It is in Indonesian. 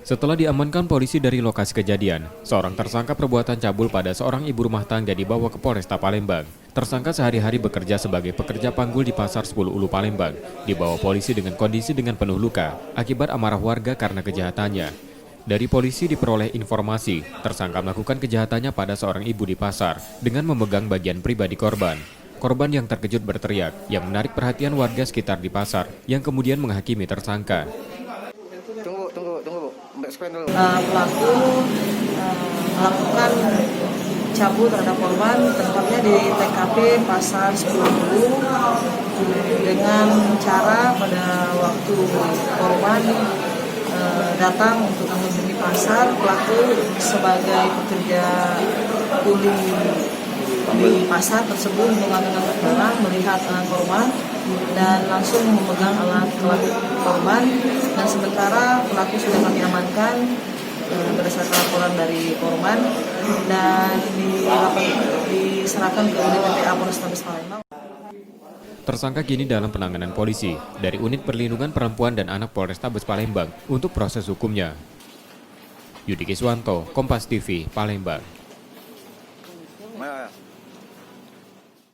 Setelah diamankan polisi dari lokasi kejadian, seorang tersangka perbuatan cabul pada seorang ibu rumah tangga dibawa ke Polresta Palembang. Tersangka sehari-hari bekerja sebagai pekerja panggul di Pasar 10 Ulu Palembang. Dibawa polisi dengan kondisi dengan penuh luka akibat amarah warga karena kejahatannya. Dari polisi diperoleh informasi, tersangka melakukan kejahatannya pada seorang ibu di pasar dengan memegang bagian pribadi korban. Korban yang terkejut berteriak, yang menarik perhatian warga sekitar di pasar, yang kemudian menghakimi tersangka. Tunggu, Mbak Spen dulu. Pelaku melakukan cabul terhadap korban, tempatnya di TKP Pasar 10 Ulu, dengan cara pada waktu korban datang untuk mengunjungi pasar, pelaku sebagai pekerja kuli di pasar tersebut mengambil barang, melihat korban dan langsung memegang alat korban, dan sementara pelaku sudah kami amankan berdasarkan laporan dari korban dan diserahkan ke unit PPA Polrestabes Palembang. Tersangka kini dalam penanganan polisi dari Unit Perlindungan Perempuan dan Anak Polrestabes Palembang untuk proses hukumnya. Yudi Kiswanto, Kompas TV, Palembang.